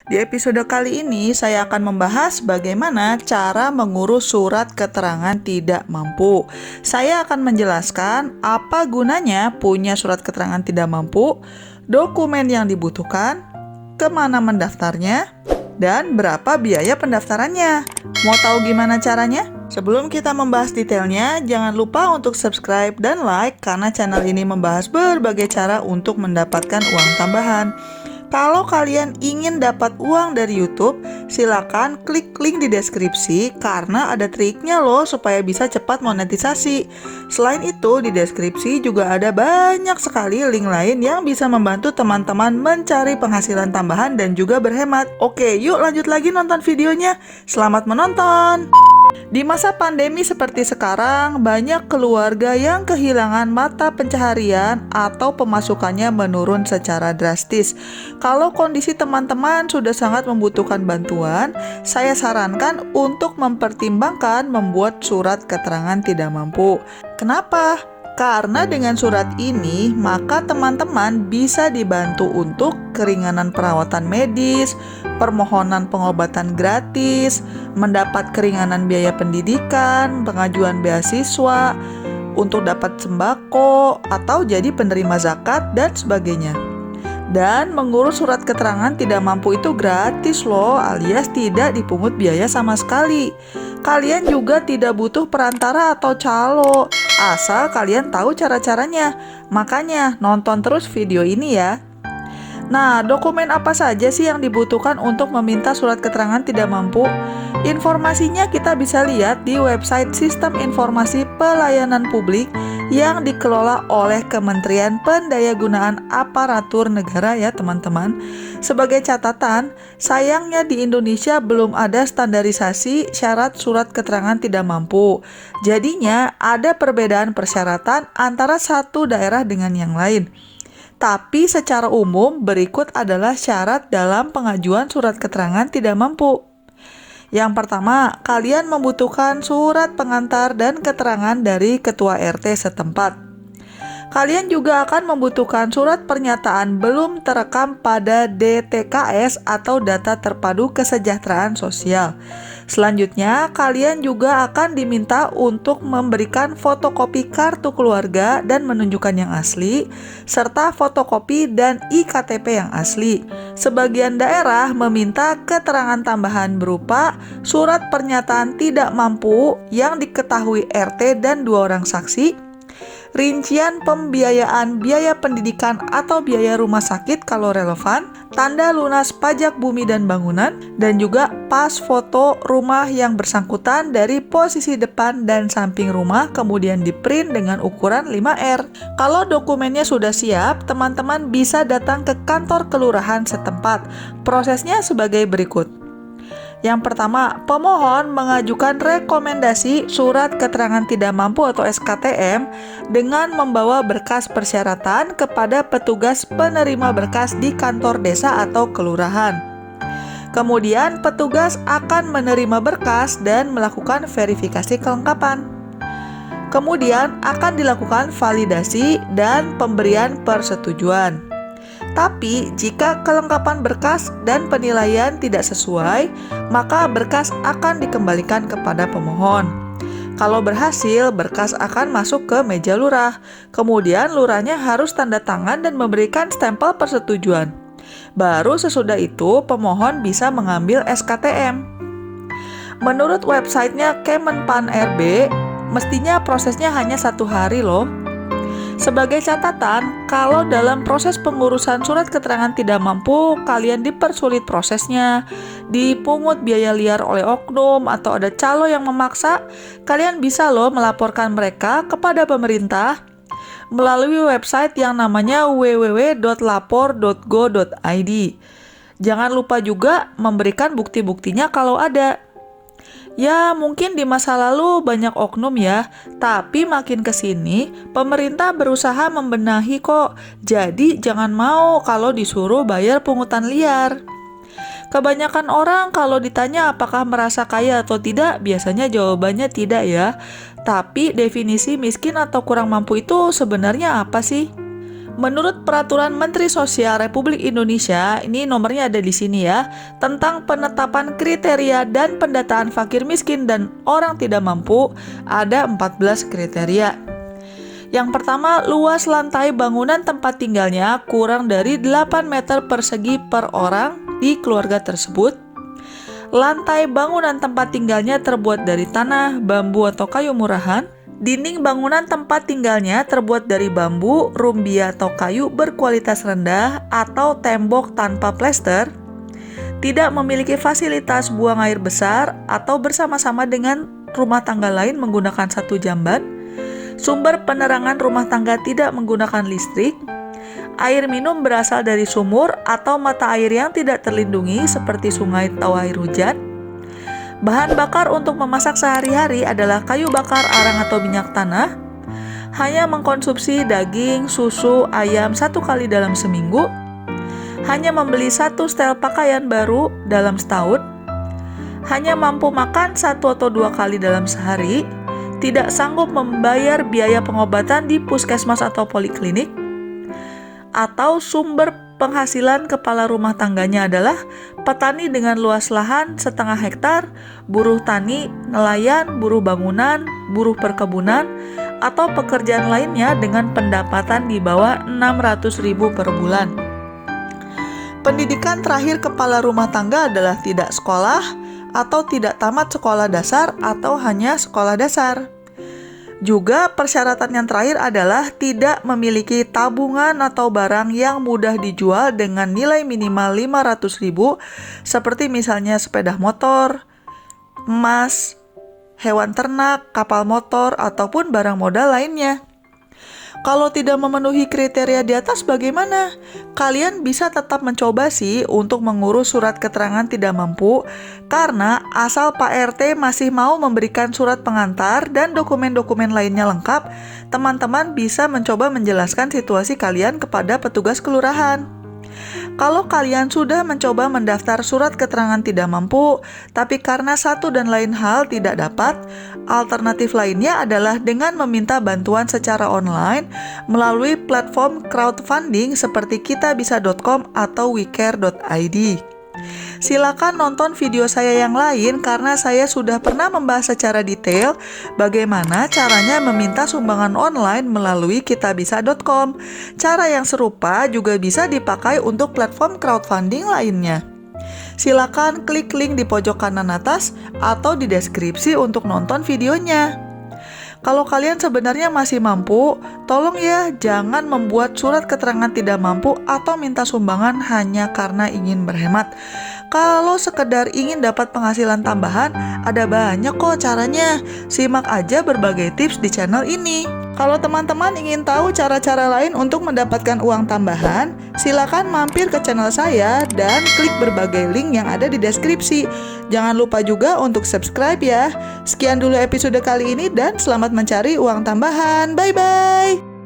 Di episode kali ini saya akan membahas bagaimana cara mengurus surat keterangan tidak mampu. Saya akan menjelaskan apa gunanya punya surat keterangan tidak mampu, dokumen yang dibutuhkan, kemana mendaftarnya, dan berapa biaya pendaftarannya. Mau tahu gimana caranya? Sebelum kita membahas detailnya, jangan lupa untuk subscribe dan like karena channel ini membahas berbagai cara untuk mendapatkan uang tambahan. Kalau kalian ingin dapat uang dari YouTube, silakan klik link di deskripsi karena ada triknya loh supaya bisa cepat monetisasi. Selain itu, di deskripsi juga ada banyak sekali link lain yang bisa membantu teman-teman mencari penghasilan tambahan dan juga berhemat. Oke, yuk lanjut lagi nonton videonya. Selamat menonton! Di masa pandemi seperti sekarang, banyak keluarga yang kehilangan mata pencaharian atau pemasukannya menurun secara drastis. Kalau kondisi teman-teman sudah sangat membutuhkan bantuan, saya sarankan untuk mempertimbangkan membuat surat keterangan tidak mampu. Kenapa? Karena dengan surat ini, maka teman-teman bisa dibantu untuk keringanan perawatan medis, permohonan pengobatan gratis, mendapat keringanan biaya pendidikan, pengajuan beasiswa, untuk dapat sembako, atau jadi penerima zakat, dan sebagainya. Dan mengurus surat keterangan tidak mampu itu gratis loh, alias tidak dipungut biaya sama sekali. Kalian juga tidak butuh perantara atau calo, asal kalian tahu cara-caranya. Makanya nonton terus video ini ya. Nah, dokumen apa saja sih yang dibutuhkan untuk meminta surat keterangan tidak mampu? Informasinya kita bisa lihat di website Sistem Informasi Pelayanan Publik yang dikelola oleh Kementerian Pendayagunaan Aparatur Negara ya teman-teman. Sebagai catatan, sayangnya di Indonesia belum ada standarisasi syarat surat keterangan tidak mampu. Jadinya ada perbedaan persyaratan antara satu daerah dengan yang lain. Tapi secara umum berikut adalah syarat dalam pengajuan surat keterangan tidak mampu. Yang pertama, kalian membutuhkan surat pengantar dan keterangan dari ketua RT setempat. Kalian juga akan membutuhkan surat pernyataan belum terekam pada DTKS atau Data Terpadu Kesejahteraan Sosial. Selanjutnya, kalian juga akan diminta untuk memberikan fotokopi kartu keluarga dan menunjukkan yang asli, serta fotokopi dan IKTP yang asli. Sebagian daerah meminta keterangan tambahan berupa surat pernyataan tidak mampu yang diketahui RT dan 2 orang saksi, rincian pembiayaan biaya pendidikan atau biaya rumah sakit kalau relevan, tanda lunas pajak bumi dan bangunan, dan juga pas foto rumah yang bersangkutan dari posisi depan dan samping rumah kemudian di-print dengan ukuran 5R. Kalau dokumennya sudah siap, teman-teman bisa datang ke kantor kelurahan setempat. Prosesnya sebagai berikut. Yang pertama, pemohon mengajukan rekomendasi surat keterangan tidak mampu atau SKTM dengan membawa berkas persyaratan kepada petugas penerima berkas di kantor desa atau kelurahan. Kemudian, petugas akan menerima berkas dan melakukan verifikasi kelengkapan. Kemudian, akan dilakukan validasi dan pemberian persetujuan. Tapi, jika kelengkapan berkas dan penilaian tidak sesuai, maka berkas akan dikembalikan kepada pemohon. Kalau berhasil, berkas akan masuk ke meja lurah. Kemudian, lurahnya harus tanda tangan dan memberikan stempel persetujuan. Baru sesudah itu, pemohon bisa mengambil SKTM. Menurut websitenya Kemenpan RB, mestinya prosesnya hanya 1 hari loh. Sebagai catatan, kalau dalam proses pengurusan surat keterangan tidak mampu, kalian dipersulit prosesnya, dipungut biaya liar oleh oknum, atau ada calo yang memaksa, kalian bisa loh melaporkan mereka kepada pemerintah melalui website yang namanya www.lapor.go.id. Jangan lupa juga memberikan bukti-buktinya kalau ada. Ya, mungkin di masa lalu banyak oknum ya, tapi makin kesini pemerintah berusaha membenahi kok. Jadi jangan mau kalau disuruh bayar pungutan liar. Kebanyakan orang kalau ditanya apakah merasa kaya atau tidak, biasanya jawabannya tidak ya. Tapi definisi miskin atau kurang mampu itu sebenarnya apa sih? Menurut Peraturan Menteri Sosial Republik Indonesia, ini nomornya ada di sini ya, tentang penetapan kriteria dan pendataan fakir miskin dan orang tidak mampu, ada 14 kriteria. Yang pertama, luas lantai bangunan tempat tinggalnya kurang dari 8 meter persegi per orang di keluarga tersebut. Lantai bangunan tempat tinggalnya terbuat dari tanah, bambu atau kayu murahan. Dinding bangunan tempat tinggalnya terbuat dari bambu, rumbia atau kayu berkualitas rendah atau tembok tanpa plester. Tidak memiliki fasilitas buang air besar atau bersama-sama dengan rumah tangga lain menggunakan satu jamban. Sumber penerangan rumah tangga tidak menggunakan listrik. Air minum berasal dari sumur atau mata air yang tidak terlindungi seperti sungai atau air hujan. Bahan bakar untuk memasak sehari-hari adalah kayu bakar arang atau minyak tanah. Hanya mengkonsumsi daging, susu, ayam 1 kali dalam seminggu. Hanya membeli 1 setel pakaian baru dalam setahun. Hanya mampu makan 1 atau 2 kali dalam sehari. Tidak sanggup membayar biaya pengobatan di puskesmas atau poliklinik. Atau sumber penghasilan kepala rumah tangganya adalah petani dengan luas lahan setengah hektar, buruh tani, nelayan, buruh bangunan, buruh perkebunan, atau pekerjaan lainnya dengan pendapatan di bawah 600.000 per bulan. Pendidikan terakhir kepala rumah tangga adalah tidak sekolah atau tidak tamat sekolah dasar atau hanya sekolah dasar. Juga persyaratan yang terakhir adalah tidak memiliki tabungan atau barang yang mudah dijual dengan nilai minimal 500.000 seperti misalnya sepeda motor, emas, hewan ternak, kapal motor, ataupun barang modal lainnya. Kalau tidak memenuhi kriteria di atas bagaimana? Kalian bisa tetap mencoba sih untuk mengurus surat keterangan tidak mampu, karena asal Pak RT masih mau memberikan surat pengantar dan dokumen-dokumen lainnya lengkap, teman-teman bisa mencoba menjelaskan situasi kalian kepada petugas kelurahan. Kalau kalian sudah mencoba mendaftar surat keterangan tidak mampu, tapi karena satu dan lain hal tidak dapat, alternatif lainnya adalah dengan meminta bantuan secara online melalui platform crowdfunding seperti kitabisa.com atau wecare.id. Silakan nonton video saya yang lain karena saya sudah pernah membahas secara detail bagaimana caranya meminta sumbangan online melalui kitabisa.com. Cara yang serupa juga bisa dipakai untuk platform crowdfunding lainnya. Silakan klik link di pojok kanan atas atau di deskripsi untuk nonton videonya. Kalau kalian sebenarnya masih mampu, tolong ya jangan membuat surat keterangan tidak mampu atau minta sumbangan hanya karena ingin berhemat. Kalau sekedar ingin dapat penghasilan tambahan, ada banyak kok caranya. Simak aja berbagai tips di channel ini. Kalau teman-teman ingin tahu cara-cara lain untuk mendapatkan uang tambahan, silakan mampir ke channel saya dan klik berbagai link yang ada di deskripsi. Jangan lupa juga untuk subscribe ya. Sekian dulu episode kali ini dan selamat mencari uang tambahan. Bye-bye!